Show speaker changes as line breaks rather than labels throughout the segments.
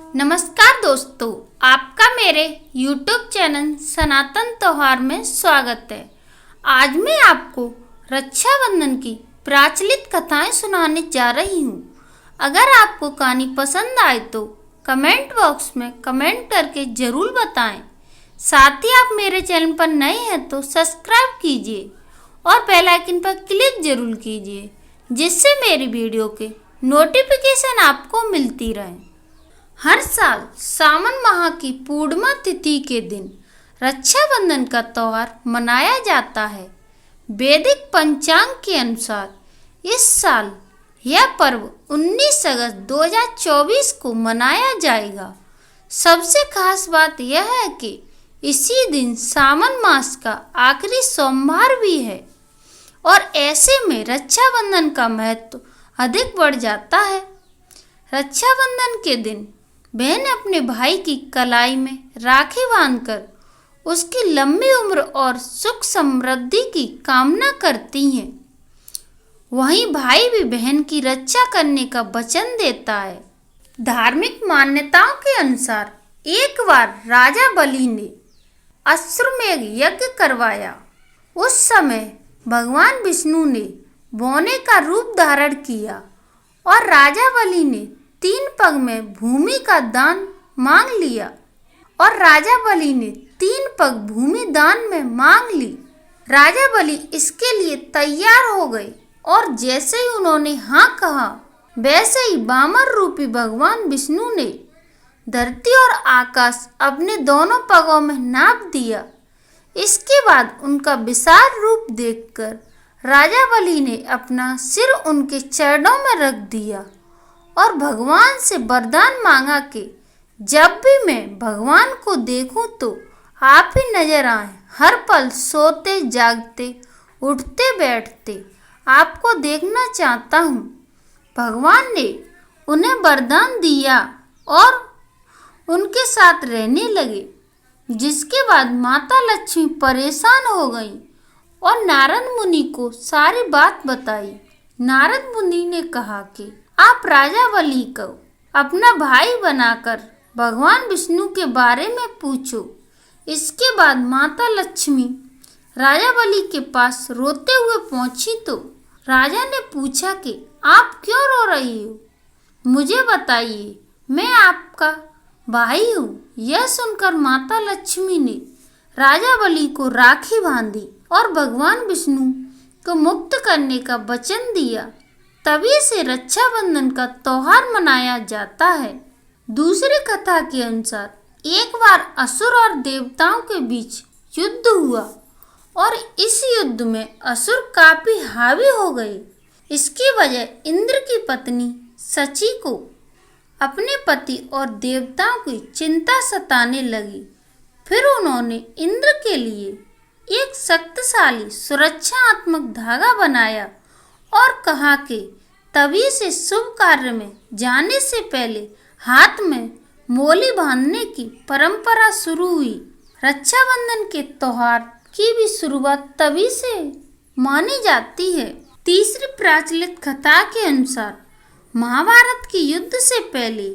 नमस्कार दोस्तों, आपका मेरे YouTube चैनल सनातन त्योहार में स्वागत है। आज मैं आपको रक्षाबंधन की प्रचलित कथाएं सुनाने जा रही हूँ। अगर आपको कहानी पसंद आए तो कमेंट बॉक्स में कमेंट करके ज़रूर बताएं। साथ ही आप मेरे चैनल पर नए हैं तो सब्सक्राइब कीजिए और बेल आइकन पर क्लिक ज़रूर कीजिए, जिससे मेरी वीडियो के नोटिफिकेशन आपको मिलती रहे। हर साल सावन माह की पूर्णिमा तिथि के दिन रक्षाबंधन का त्यौहार मनाया जाता है। वैदिक पंचांग के अनुसार इस साल यह पर्व 19 अगस्त 2024 को मनाया जाएगा। सबसे खास बात यह है कि इसी दिन सावन मास का आखिरी सोमवार भी है और ऐसे में रक्षाबंधन का महत्व अधिक बढ़ जाता है। रक्षाबंधन के दिन बहन अपने भाई की कलाई में राखी बांधकर उसकी लंबी उम्र और सुख समृद्धि की कामना करती हैं। वहीं भाई भी बहन की रक्षा करने का वचन देता है। धार्मिक मान्यताओं के अनुसार एक बार राजा बलि ने अश्वमेध यज्ञ करवाया। उस समय भगवान विष्णु ने बौने का रूप धारण किया और राजा बलि ने 3 पग में भूमि का दान मांग लिया और राजा बलि ने 3 पग भूमि दान में मांग ली। राजा बलि इसके लिए तैयार हो गए और जैसे ही उन्होंने हाँ कहा, वैसे ही वामन रूपी भगवान विष्णु ने धरती और आकाश अपने दोनों पगों में नाप दिया। इसके बाद उनका विशाल रूप देखकर राजा बलि ने अपना सिर उनके चरणों में रख दिया और भगवान से वरदान मांगा कि जब भी मैं भगवान को देखूं तो आप ही नजर आए। हर पल सोते जागते उठते बैठते आपको देखना चाहता हूँ। भगवान ने उन्हें वरदान दिया और उनके साथ रहने लगे। जिसके बाद माता लक्ष्मी परेशान हो गई और नारद मुनि को सारी बात बताई। नारद मुनि ने कहा कि आप राजा बलि को अपना भाई बनाकर भगवान विष्णु के बारे में पूछो। इसके बाद माता लक्ष्मी राजा बलि के पास रोते हुए पहुंची तो राजा ने पूछा कि आप क्यों रो रही हो, मुझे बताइए, मैं आपका भाई हूँ। यह सुनकर माता लक्ष्मी ने राजा बलि को राखी बांधी और भगवान विष्णु को मुक्त करने का वचन दिया। तभी से रक्षाबंधन का त्यौहार मनाया जाता है। दूसरी कथा के अनुसार एक बार असुर और देवताओं के बीच युद्ध हुआ और इस युद्ध में असुर काफी हावी हो गए। इसकी वजह इंद्र की पत्नी शची को अपने पति और देवताओं की चिंता सताने लगी। फिर उन्होंने इंद्र के लिए एक शक्तिशाली सुरक्षात्मक धागा बनाया और कहा कि तभी से शुभ कार्य में जाने से पहले हाथ में मोली बांधने की परंपरा शुरू हुई। रक्षाबंधन के त्यौहार की भी शुरुआत तभी से मानी जाती है। तीसरी प्रचलित कथा के अनुसार महाभारत के युद्ध से पहले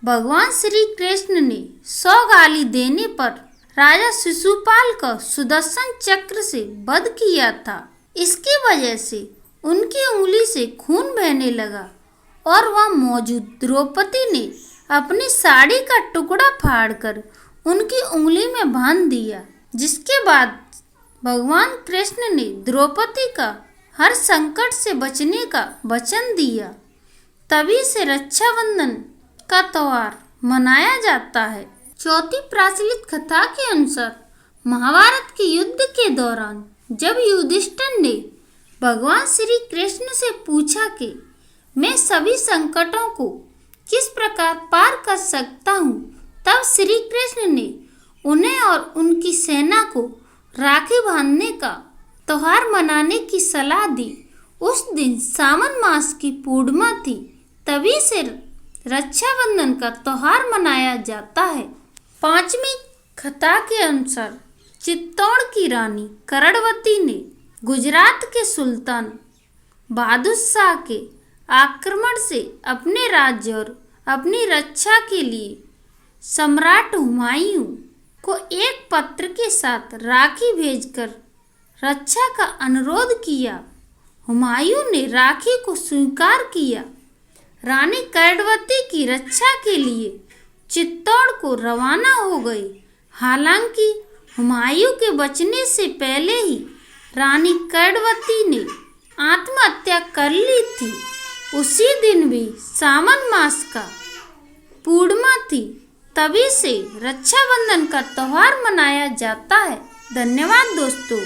भगवान श्री कृष्ण ने 100 गाली देने पर राजा शिशुपाल का सुदर्शन चक्र से वध किया था। इसकी वजह से उनकी उंगली से खून बहने लगा और वह मौजूद द्रौपदी ने अपनी साड़ी का टुकड़ा फाड़कर उनकी उंगली में बांध दिया। जिसके बाद भगवान कृष्ण ने द्रौपदी का हर संकट से बचने का वचन दिया। तभी से रक्षाबंधन का त्यौहार मनाया जाता है। चौथी प्रचलित कथा के अनुसार महाभारत के युद्ध के दौरान जब युधिष्ठिर ने भगवान श्री कृष्ण से पूछा कि मैं सभी संकटों को किस प्रकार पार कर सकता हूँ, तब श्री कृष्ण ने उन्हें और उनकी सेना को राखी बांधने का त्यौहार मनाने की सलाह दी। उस दिन सावन मास की पूर्णिमा थी, तभी से रक्षाबंधन का त्यौहार मनाया जाता है। पांचवी कथा के अनुसार चित्तौड़ की रानी कर्णवती ने गुजरात के सुल्तान बहादुर शाह के आक्रमण से अपने राज्य और अपनी रक्षा के लिए सम्राट हुमायूं को एक पत्र के साथ राखी भेजकर रक्षा का अनुरोध किया। हुमायूं ने राखी को स्वीकार किया। रानी कर्णवती की रक्षा के लिए चित्तौड़ को रवाना हो गए। हालांकि हुमायूं के बचने से पहले ही रानी कर्णवती ने आत्महत्या कर ली थी। उसी दिन भी सावन मास का पूर्णिमा थी, तभी से रक्षाबंधन का त्योहार मनाया जाता है। धन्यवाद दोस्तों।